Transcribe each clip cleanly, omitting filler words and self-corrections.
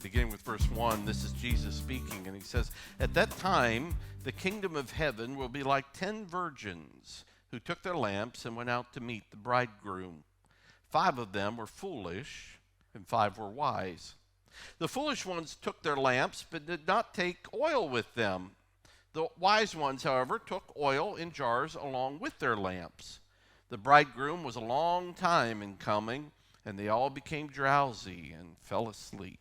beginning with verse 1. This is Jesus speaking, and he says, "At that time, the kingdom of heaven will be like 10 virgins who took their lamps and went out to meet the bridegroom. 5 of them were foolish, and 5 were wise. The foolish ones took their lamps, but did not take oil with them. The wise ones, however, took oil in jars along with their lamps. The bridegroom was a long time in coming, and they all became drowsy and fell asleep.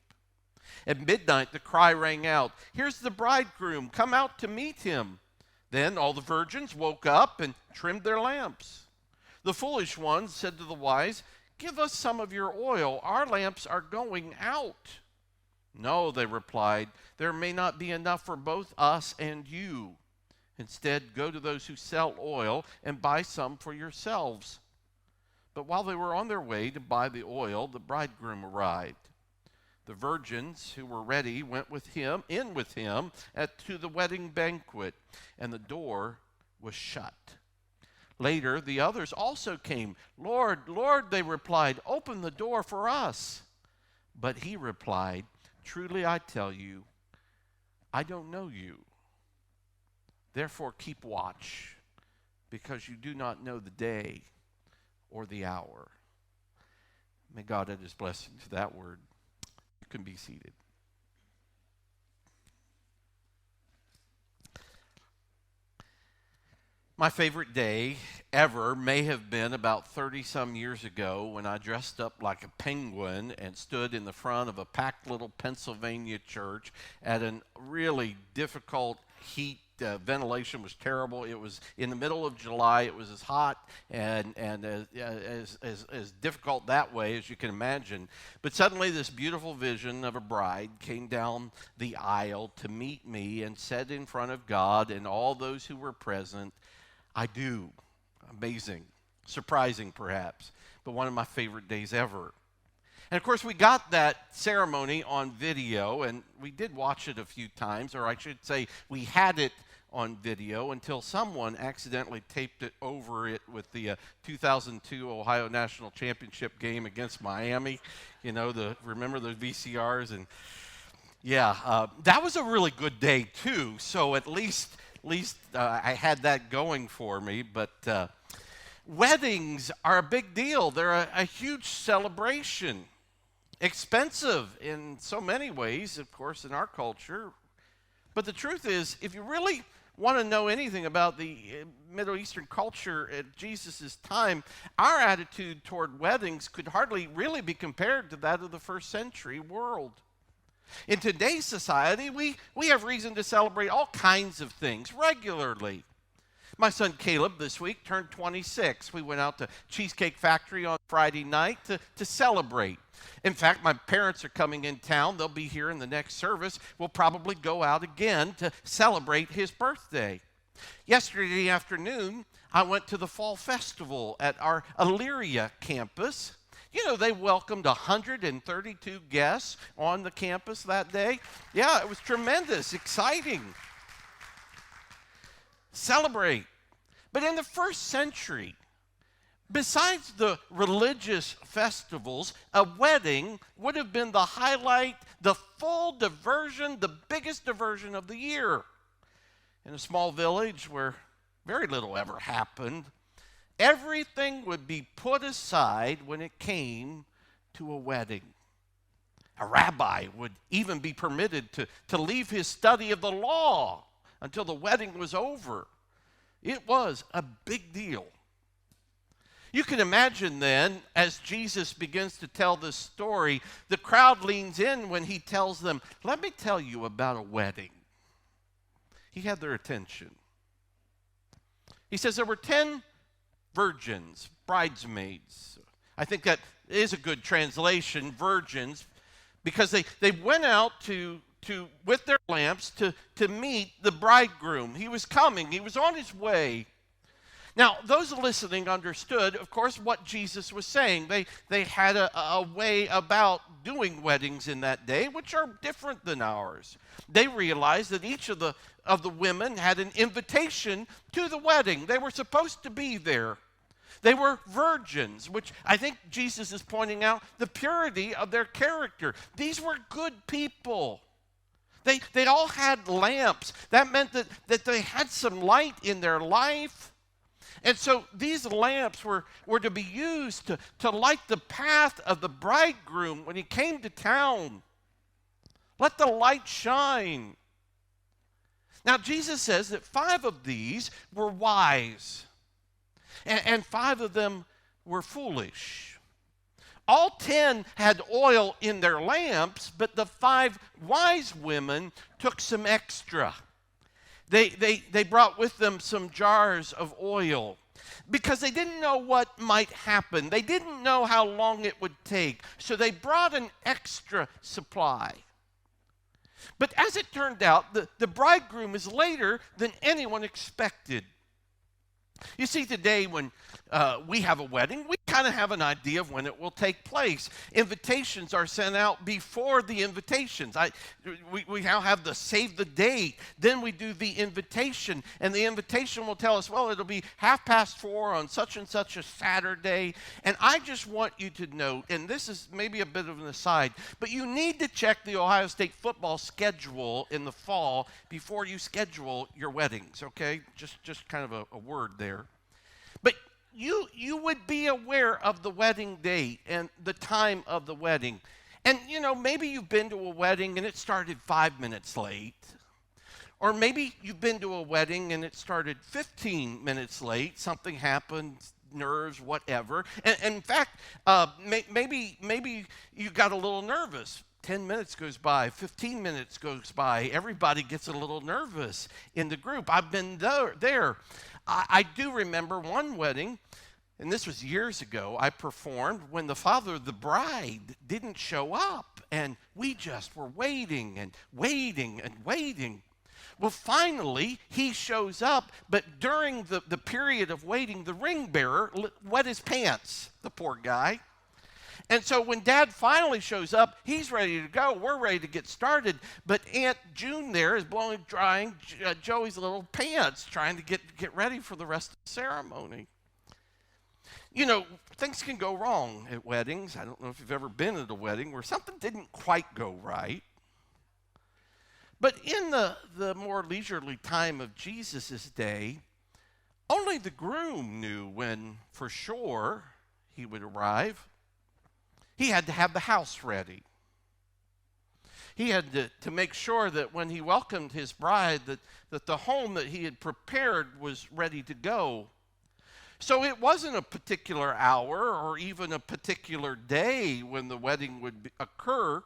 At midnight, the cry rang out, 'Here's the bridegroom, come out to meet him.' Then all the virgins woke up and trimmed their lamps. The foolish ones said to the wise, 'Give us some of your oil, our lamps are going out.' 'No,' they replied, 'there may not be enough for both us and you. Instead, go to those who sell oil and buy some for yourselves.' But while they were on their way to buy the oil, the bridegroom arrived. The virgins who were ready went with him to the wedding banquet, and the door was shut. Later, the others also came. 'Lord, Lord,' they replied, 'open the door for us.' But he replied, 'Truly I tell you, I don't know you. Therefore keep watch, because you do not know the day or the hour.'" May God add his blessing to that word. You can be seated. My favorite day ever may have been about 30-some years ago when I dressed up like a penguin and stood in the front of a packed little Pennsylvania church at a really difficult heat. Ventilation was terrible. It was in the middle of July. It was as hot and as difficult that way as you can imagine. But suddenly this beautiful vision of a bride came down the aisle to meet me and said in front of God and all those who were present, "I do." Amazing. Surprising perhaps, but one of my favorite days ever. And of course, we got that ceremony on video, and we did watch it a few times, or I should say we had it on video until someone accidentally taped it over it with the 2002 Ohio National Championship game against Miami. You know, remember those VCRs? And yeah, that was a really good day too. So at least I had that going for me. But weddings are a big deal. They're a huge celebration. Expensive in so many ways, of course, in our culture. But the truth is, if you really want to know anything about the Middle Eastern culture at Jesus' time, our attitude toward weddings could hardly really be compared to that of the first century world. In today's society, we have reason to celebrate all kinds of things regularly. My son Caleb this week turned 26. We went out to Cheesecake Factory on Friday night to celebrate. In fact, my parents are coming in town. They'll be here in the next service. We'll probably go out again to celebrate his birthday. Yesterday afternoon, I went to the Fall Festival at our Elyria campus. You know, they welcomed 132 guests on the campus that day. Yeah, it was tremendous, exciting. Celebrate. But in the first century, besides the religious festivals, a wedding would have been the highlight, the full diversion, the biggest diversion of the year. In a small village where very little ever happened, everything would be put aside when it came to a wedding. A rabbi would even be permitted to leave his study of the law until the wedding was over. It was a big deal. You can imagine then, as Jesus begins to tell this story, the crowd leans in when he tells them, "Let me tell you about a wedding." He had their attention. He says there were 10 virgins, bridesmaids. I think that is a good translation, virgins, because they went out to with their lamps to meet the bridegroom. He was coming. He was on his way. Now, those listening understood, of course, what Jesus was saying. They had a way about doing weddings in that day, which are different than ours. They realized that each of the women had an invitation to the wedding. They were supposed to be there. They were virgins, which I think Jesus is pointing out the purity of their character. These were good people. They all had lamps. That meant that they had some light in their life. And so these lamps were to be used to light the path of the bridegroom when he came to town. Let the light shine. Now, Jesus says that 5 of these were wise, and 5 of them were foolish. All 10 had oil in their lamps, but the 5 wise women took some extra. They brought with them some jars of oil because they didn't know what might happen. They didn't know how long it would take, so they brought an extra supply. But as it turned out, the bridegroom is later than anyone expected. You see, today when we have a wedding, we kind of have an idea of when it will take place. Invitations are sent out before the invitations. We now have the save the date. Then we do the invitation, and the invitation will tell us, well, it'll be 4:30 on such and such a Saturday. And I just want you to note, and this is maybe a bit of an aside, but you need to check the Ohio State football schedule in the fall before you schedule your weddings, okay? Just kind of a word there. But you would be aware of the wedding date and the time of the wedding. And, maybe you've been to a wedding and it started 5 minutes late. Or maybe you've been to a wedding and it started 15 minutes late. Something happened, nerves, whatever. And in fact, maybe you got a little nervous. 10 minutes goes by, 15 minutes goes by. Everybody gets a little nervous in the group. I've been there. I do remember one wedding, and this was years ago, I performed when the father of the bride didn't show up, and we just were waiting and waiting and waiting. Well, finally, he shows up, but during the period of waiting, the ring bearer wet his pants, the poor guy. And so when Dad finally shows up, he's ready to go. We're ready to get started. But Aunt June there is drying Joey's little pants, trying to get ready for the rest of the ceremony. Things can go wrong at weddings. I don't know if you've ever been at a wedding where something didn't quite go right. But in the more leisurely time of Jesus' day, only the groom knew when for sure he would arrive. He had to have the house ready. He had to make sure that when he welcomed his bride, that the home that he had prepared was ready to go. So it wasn't a particular hour or even a particular day when the wedding would occur.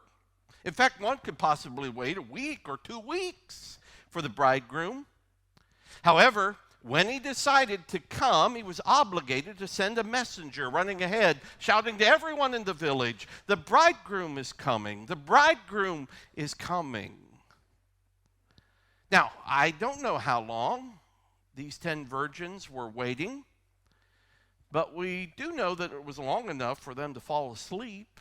In fact, one could possibly wait a week or 2 weeks for the bridegroom. However, when he decided to come, he was obligated to send a messenger running ahead, shouting to everyone in the village, "The bridegroom is coming. The bridegroom is coming." Now, I don't know how long these 10 virgins were waiting, but we do know that it was long enough for them to fall asleep.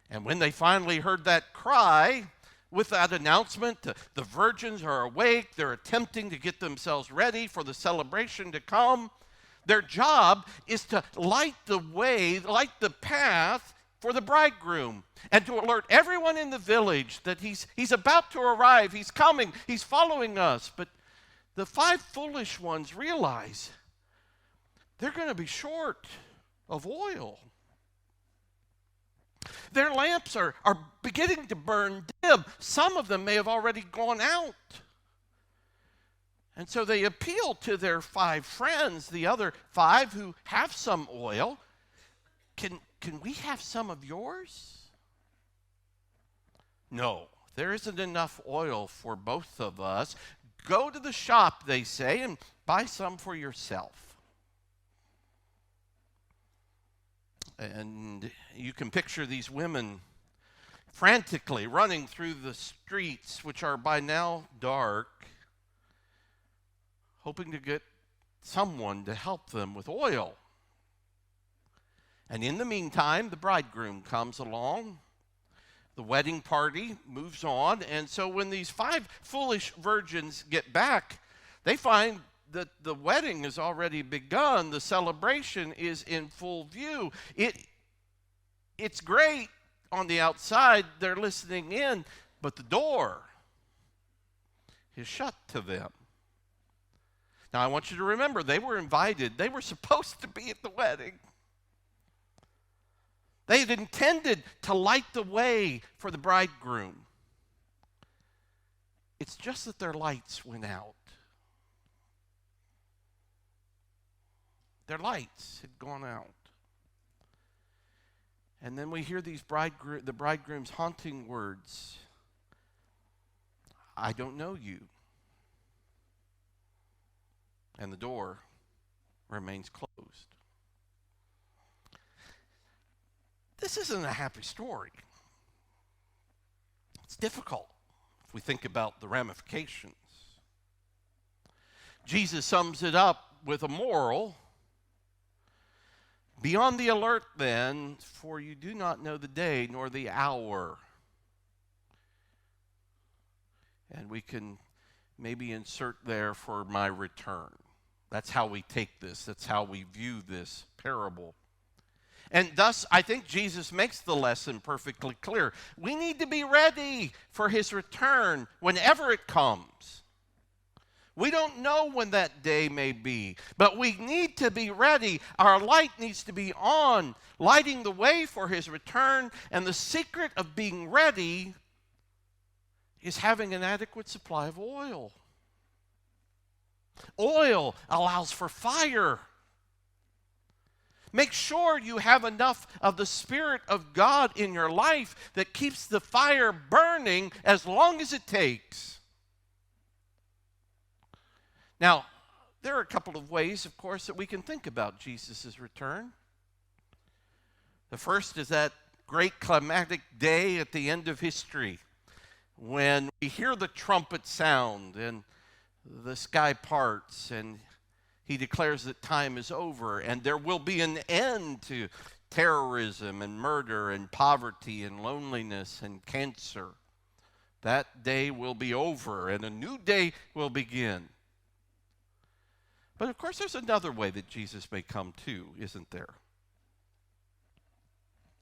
And when they finally heard that cry, with that announcement, the virgins are awake, they're attempting to get themselves ready for the celebration to come. Their job is to light the way, light the path for the bridegroom, and to alert everyone in the village that he's about to arrive, he's coming, he's following us. But the 5 foolish ones realize they're going to be short of oil. Their lamps are beginning to burn dim. Some of them may have already gone out. And so they appeal to their 5 friends, the other 5 who have some oil. Can we have some of yours? No, there isn't enough oil for both of us. Go to the shop, they say, and buy some for yourself. And you can picture these women frantically running through the streets, which are by now dark, hoping to get someone to help them with oil. And in the meantime, the bridegroom comes along. The wedding party moves on. And so when these 5 foolish virgins get back, they find the wedding has already begun. The celebration is in full view. It's great on the outside. They're listening in, but the door is shut to them. Now, I want you to remember, they were invited. They were supposed to be at the wedding. They had intended to light the way for the bridegroom. It's just that their lights went out. Their lights had gone out. And then we hear the bridegroom's haunting words. I don't know you. And the door remains closed. This isn't a happy story. It's difficult if we think about the ramifications. Jesus sums it up with a moral. Be on the alert then, for you do not know the day nor the hour. And we can maybe insert there for my return. That's how we take this. That's how we view this parable. And thus, I think Jesus makes the lesson perfectly clear. We need to be ready for his return whenever it comes. We don't know when that day may be, but we need to be ready. Our light needs to be on, lighting the way for his return. And the secret of being ready is having an adequate supply of oil. Oil allows for fire. Make sure you have enough of the Spirit of God in your life that keeps the fire burning as long as it takes. Now, there are a couple of ways, of course, that we can think about Jesus' return. The first is that great climactic day at the end of history when we hear the trumpet sound and the sky parts and he declares that time is over and there will be an end to terrorism and murder and poverty and loneliness and cancer. That day will be over and a new day will begin. But of course, there's another way that Jesus may come too, isn't there?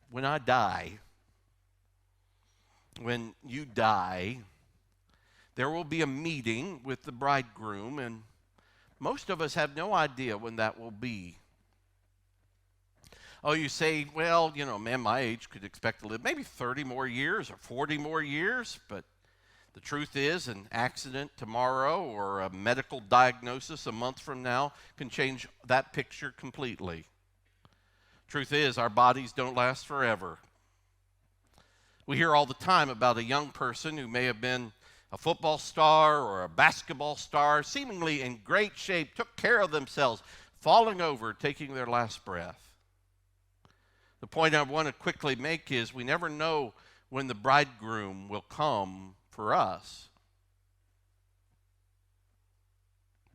When I die, when you die, there will be a meeting with the bridegroom, and most of us have no idea when that will be. Oh, you say, well, man, my age could expect to live maybe 30 more years or 40 more years, but the truth is an accident tomorrow or a medical diagnosis a month from now can change that picture completely. Truth is, our bodies don't last forever. We hear all the time about a young person who may have been a football star or a basketball star, seemingly in great shape, took care of themselves, falling over, taking their last breath. The point I want to quickly make is we never know when the bridegroom will come for us.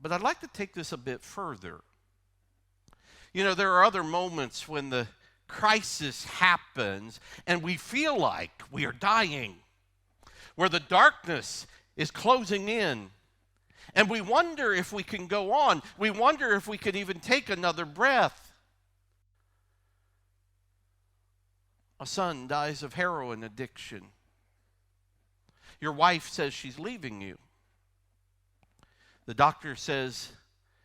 But I'd like to take this a bit further. There are other moments when the crisis happens and we feel like we are dying, where the darkness is closing in, and we wonder if we can go on. We wonder if we could even take another breath. A son dies of heroin addiction. Your wife says she's leaving you. The doctor says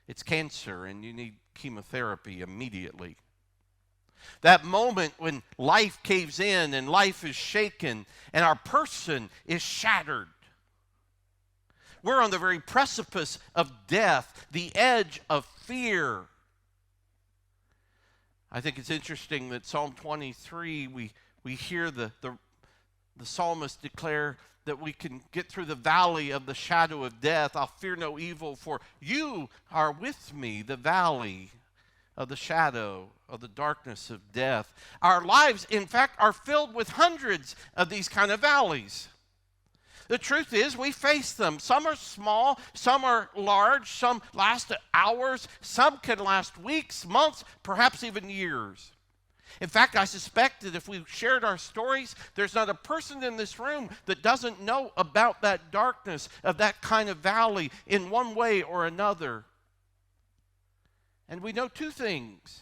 it's cancer and you need chemotherapy immediately. That moment when life caves in and life is shaken and our person is shattered. We're on the very precipice of death, the edge of fear. I think it's interesting that Psalm 23, we hear the psalmist declare that we can get through the valley of the shadow of death. I'll fear no evil, for you are with me, the valley of the shadow of the darkness of death. Our lives, in fact, are filled with hundreds of these kind of valleys. The truth is, we face them. Some are small, some are large, some last hours, some can last weeks, months, perhaps even years. In fact, I suspect that if we shared our stories, there's not a person in this room that doesn't know about that darkness of that kind of valley in one way or another. And we know two things.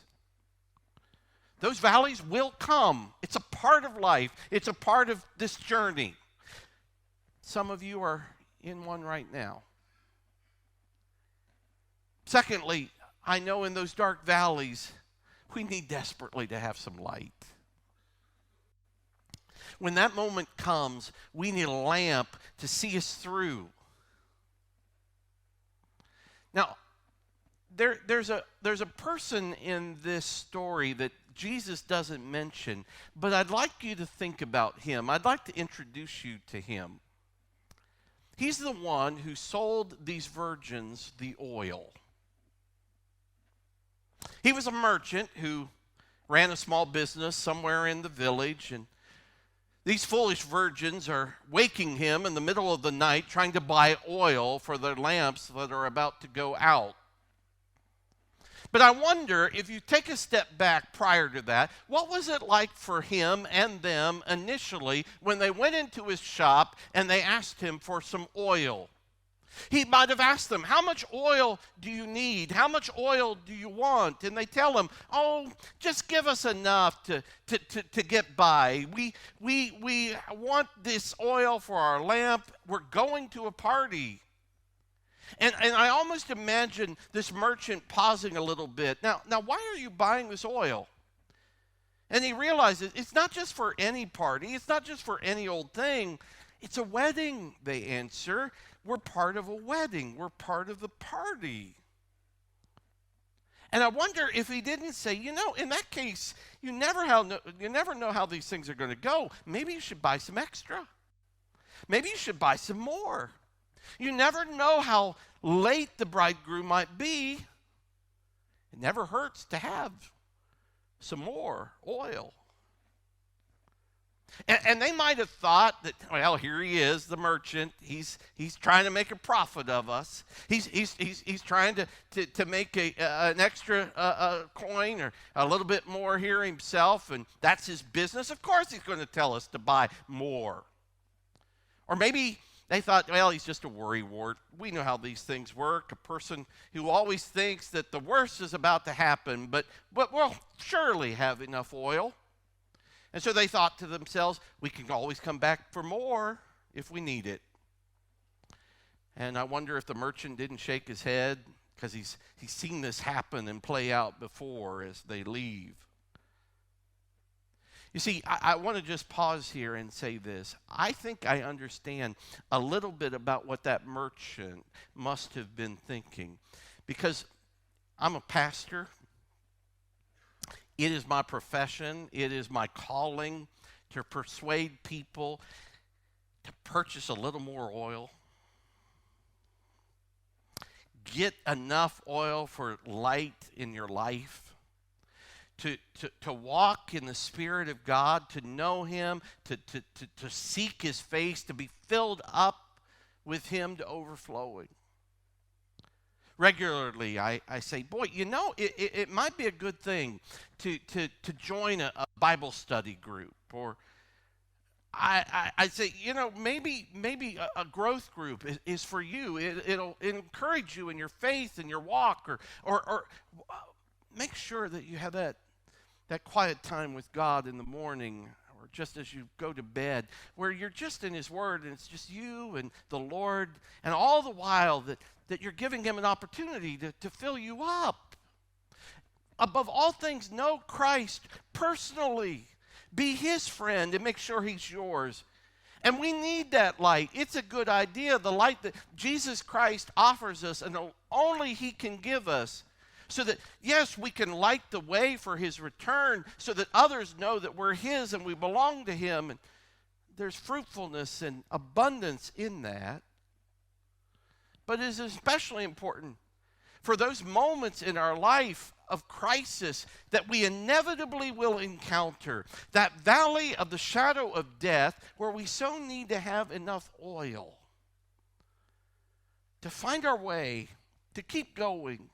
Those valleys will come. It's a part of life. It's a part of this journey. Some of you are in one right now. Secondly, I know in those dark valleys, we need desperately to have some light. When that moment comes, we need a lamp to see us through. Now, there's a person in this story that Jesus doesn't mention, but I'd like you to think about him. I'd like to introduce you to him. He's the one who sold these virgins the oil. He was a merchant who ran a small business somewhere in the village, and these foolish virgins are waking him in the middle of the night trying to buy oil for their lamps that are about to go out. But I wonder, if you take a step back prior to that, what was it like for him and them initially when they went into his shop and they asked him for some oil? He might have asked them, how much oil do you need? How much oil do you want? And they tell him, oh, just give us enough to get by. We want this oil for our lamp. We're going to a party. And I almost imagine this merchant pausing a little bit. Now, why are you buying this oil? And he realizes it's not just for any party. It's not just for any old thing. It's a wedding, they answer. We're part of a wedding. We're part of the party. And I wonder if he didn't say, in that case, you never know how these things are going to go. Maybe you should buy some extra. Maybe you should buy some more. You never know how late the bridegroom might be. It never hurts to have some more oil. And they might have thought that, well, here he is, the merchant. He's trying to make a profit of us. He's trying to make an extra coin or a little bit more here himself, and that's his business. Of course he's going to tell us to buy more. Or maybe they thought, well, he's just a worrywart. We know how these things work. A person who always thinks that the worst is about to happen, but we'll surely have enough oil. And so they thought to themselves, we can always come back for more if we need it. And I wonder if the merchant didn't shake his head because he's seen this happen and play out before as they leave. You see, I want to just pause here and say this. I think I understand a little bit about what that merchant must have been thinking, because I'm a pastor. It is my profession. It is my calling to persuade people to purchase a little more oil. Get enough oil for light in your life. To walk in the Spirit of God, to know Him, to seek His face, to be filled up with Him to overflowing. Regularly, I say, boy, it might be a good thing to join a Bible study group. Or I say, maybe a growth group is for you. It'll encourage you in your faith and your walk. Or make sure that you have that quiet time with God in the morning, or just as you go to bed, where you're just in His Word and it's just you and the Lord, and all the while that you're giving Him an opportunity to fill you up. Above all things, know Christ personally. Be His friend and make sure He's yours. And we need that light. It's a good idea, the light that Jesus Christ offers us and only He can give us. So that, yes, we can light the way for His return so that others know that we're His and we belong to Him. And there's fruitfulness and abundance in that. But it is especially important for those moments in our life of crisis that we inevitably will encounter. That valley of the shadow of death where we so need to have enough oil to find our way, to keep going.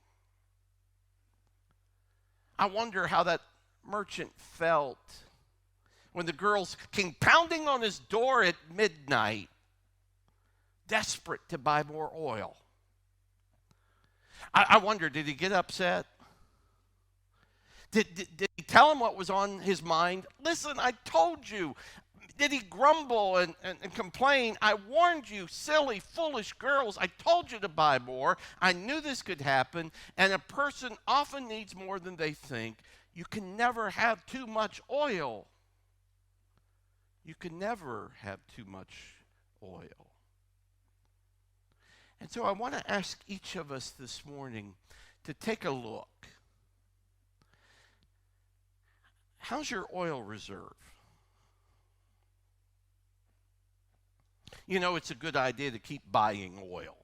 I wonder how that merchant felt when the girls came pounding on his door at midnight, desperate to buy more oil. I wonder, did he get upset? Did he tell him what was on his mind? Listen, I told you. Did he grumble and complain? I warned you, silly, foolish girls. I told you to buy more. I knew this could happen. And a person often needs more than they think. You can never have too much oil. You can never have too much oil. And so I want to ask each of us this morning to take a look. How's your oil reserve? You know, it's a good idea to keep buying oil.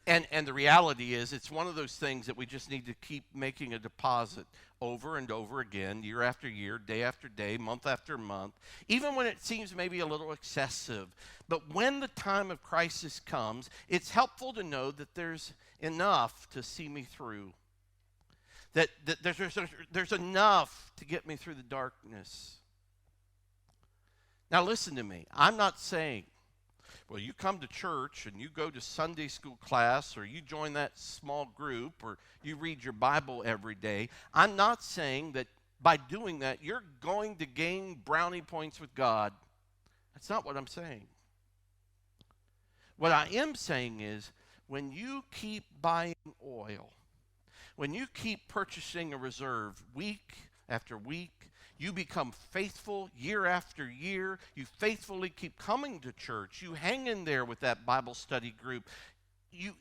And the reality is, it's one of those things that we just need to keep making a deposit over and over again, year after year, day after day, month after month, even when it seems maybe a little excessive. But when the time of crisis comes, it's helpful to know that there's enough to see me through, that there's enough to get me through the darkness. Now listen to me. I'm not saying, well, you come to church and you go to Sunday school class, or you join that small group, or you read your Bible every day. I'm not saying that by doing that you're going to gain brownie points with God. That's not what I'm saying. What I am saying is, when you keep buying oil, when you keep purchasing a reserve week after week, you become faithful year after year. You faithfully keep coming to church. You hang in there with that Bible study group. You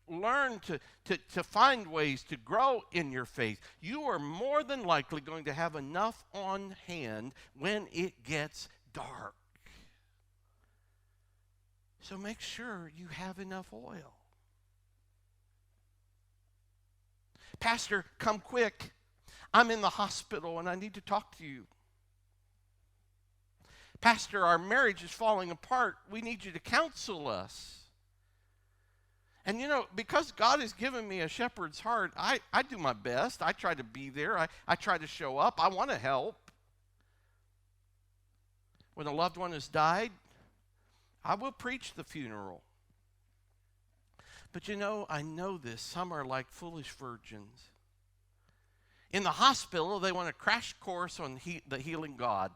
learn to find ways to grow in your faith. You are more than likely going to have enough on hand when it gets dark. So make sure you have enough oil. Pastor, come quick. I'm in the hospital and I need to talk to you. Pastor, our marriage is falling apart. We need you to counsel us. And you know, because God has given me a shepherd's heart, I do my best. I try to be there. I try to show up. I want to help. When a loved one has died, I will preach the funeral. But you know, I know this. Some are like foolish virgins. In the hospital, they want a crash course on the healing God.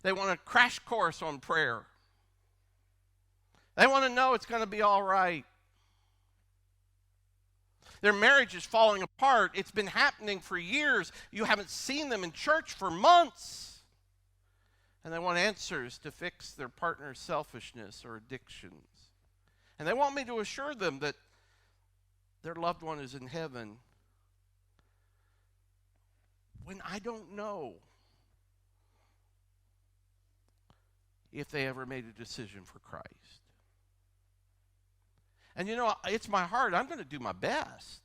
They want a crash course on prayer. They want to know it's going to be all right. Their marriage is falling apart. It's been happening for years. You haven't seen them in church for months. And they want answers to fix their partner's selfishness or addictions. And they want me to assure them that their loved one is in heaven, when I don't know if they ever made a decision for Christ. And you know, it's my heart. I'm going to do my best.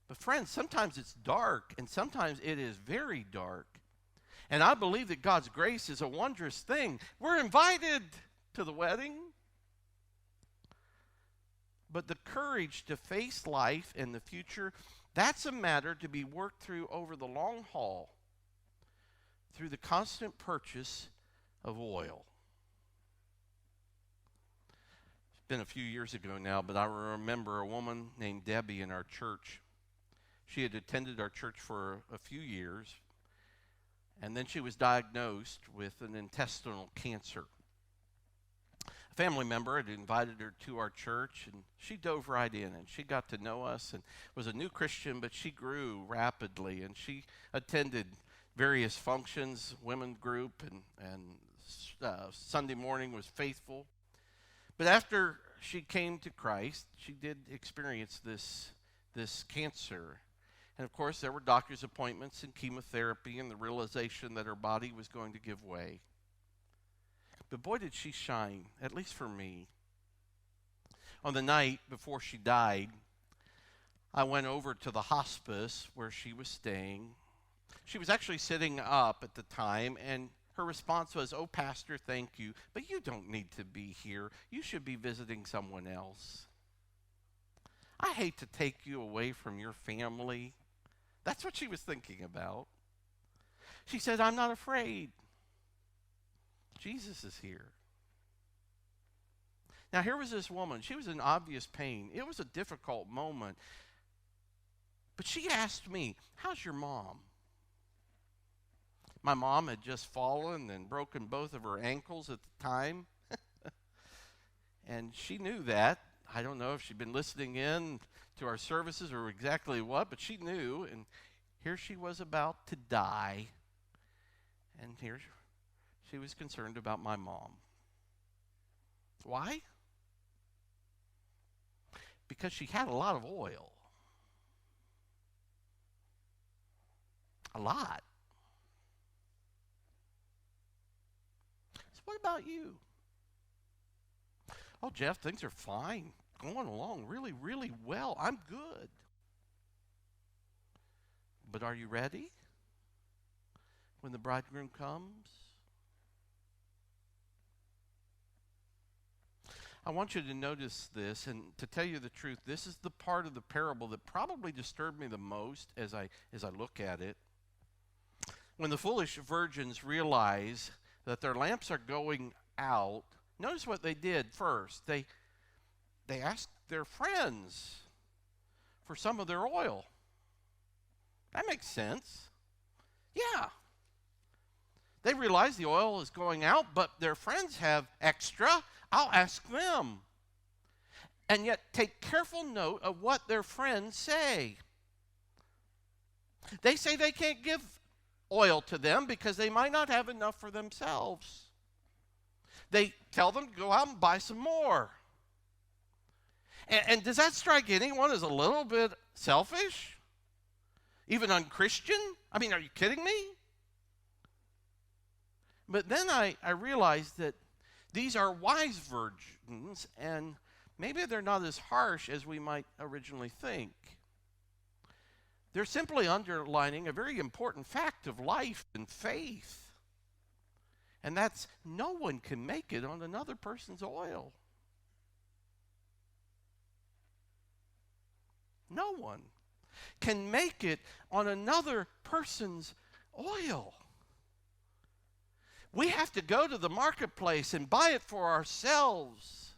But friends, sometimes it's dark, and sometimes it is very dark. And I believe that God's grace is a wondrous thing. We're invited to the wedding. But the courage to face life and the future, that's a matter to be worked through over the long haul through the constant purchase of oil. It's been a few years ago now, but I remember a woman named Debbie in our church. She had attended our church for a few years, and then she was diagnosed with an intestinal cancer. A family member had invited her to our church, and she dove right in, and she got to know us and was a new Christian, but she grew rapidly, and she attended various functions, women group, and Sunday morning was faithful. But after she came to Christ, she did experience this cancer. And of course, there were doctor's appointments and chemotherapy and the realization that her body was going to give way. But boy, did she shine, at least for me. On the night before she died, I went over to the hospice where she was staying. She was actually sitting up at the time, and her response was, "Oh, Pastor, thank you, but you don't need to be here. You should be visiting someone else. I hate to take you away from your family." That's what she was thinking about. She said, "I'm not afraid. Jesus is here." Now, here was this woman. She was in obvious pain. It was a difficult moment. But she asked me, how's your mom? My mom had just fallen and broken both of her ankles at the time. And she knew that. I don't know if she'd been listening in to our services or exactly what, but she knew. And here she was about to die. And here she was concerned about my mom. Why? Because she had a lot of oil. A lot. So what about you? Oh, Jeff, things are fine. Going along really, really well. I'm good. But are you ready when the bridegroom comes? I want you to notice this, and to tell you the truth, this is the part of the parable that probably disturbed me the most as I look at it. When the foolish virgins realize that their lamps are going out, notice what they did first. They asked their friends for some of their oil. That makes sense. Yeah. They realize the oil is going out, but their friends have extra. I'll ask them. And yet take careful note of what their friends say. They say they can't give oil to them because they might not have enough for themselves. They tell them to go out and buy some more. And does that strike anyone as a little bit selfish? Even unchristian? I mean, are you kidding me? But then I realized that these are wise virgins, and maybe they're not as harsh as we might originally think. They're simply underlining a very important fact of life and faith. And that's no one can make it on another person's oil. No one can make it on another person's oil. We have to go to the marketplace and buy it for ourselves.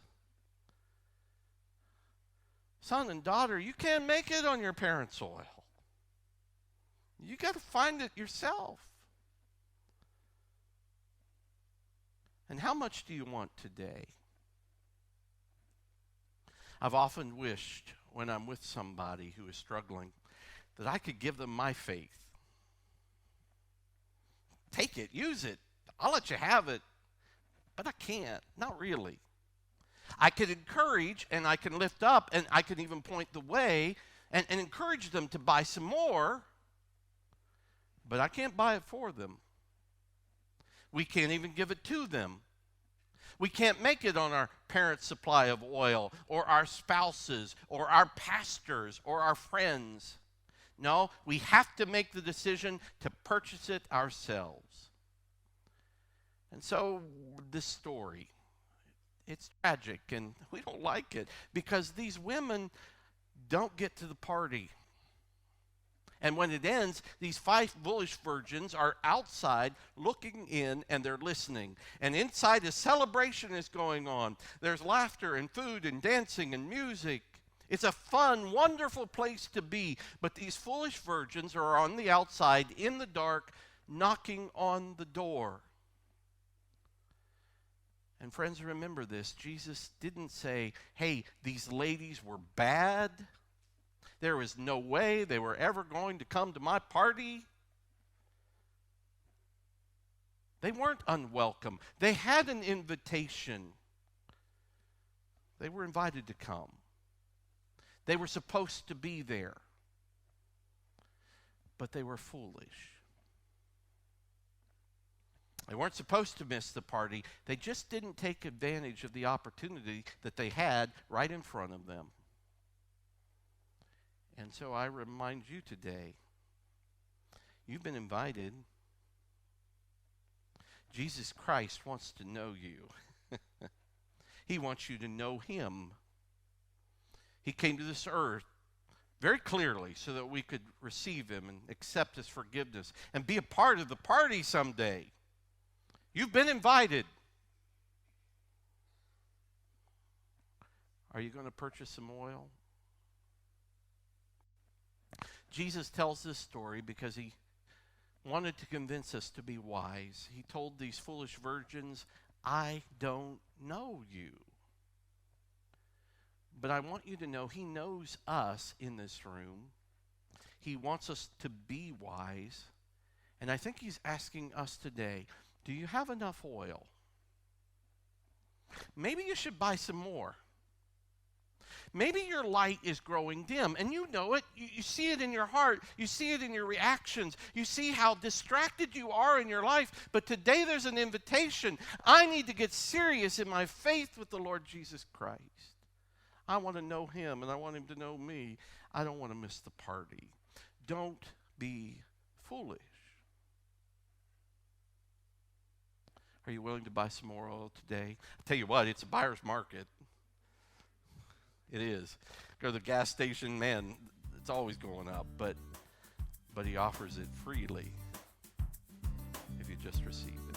Son and daughter, you can't make it on your parents' oil. You got to find it yourself. And how much do you want today? I've often wished when I'm with somebody who is struggling that I could give them my faith. Take it, use it. I'll let you have it. But I can't, not really. I can encourage and I can lift up and I can even point the way and encourage them to buy some more. But I can't buy it for them. We can't even give it to them. We can't make it on our parents' supply of oil or our spouses or our pastors or our friends. No, we have to make the decision to purchase it ourselves. And so this story, it's tragic and we don't like it because these women don't get to the party. And when it ends, these 5 foolish virgins are outside looking in and they're listening. And inside a celebration is going on. There's laughter and food and dancing and music. It's a fun, wonderful place to be. But these foolish virgins are on the outside in the dark knocking on the door. And friends, remember this. Jesus didn't say, hey, these ladies were bad. There was no way they were ever going to come to my party. They weren't unwelcome. They had an invitation. They were invited to come. They were supposed to be there. But they were foolish. They weren't supposed to miss the party. They just didn't take advantage of the opportunity that they had right in front of them. And so I remind you today, you've been invited. Jesus Christ wants to know you. He wants you to know him. He came to this earth very clearly so that we could receive him and accept his forgiveness and be a part of the party someday. You've been invited. Are you going to purchase some oil? Jesus tells this story because he wanted to convince us to be wise. He told these foolish virgins, I don't know you. But I want you to know he knows us in this room. He wants us to be wise. And I think he's asking us today, do you have enough oil? Maybe you should buy some more. Maybe your light is growing dim, and you know it. You see it in your heart. You see it in your reactions. You see how distracted you are in your life. But today there's an invitation. I need to get serious in my faith with the Lord Jesus Christ. I want to know him, and I want him to know me. I don't want to miss the party. Don't be foolish. Are you willing to buy some more oil today? I'll tell you what, it's a buyer's market. It is. Go to the gas station, man, it's always going up, but he offers it freely if you just receive it.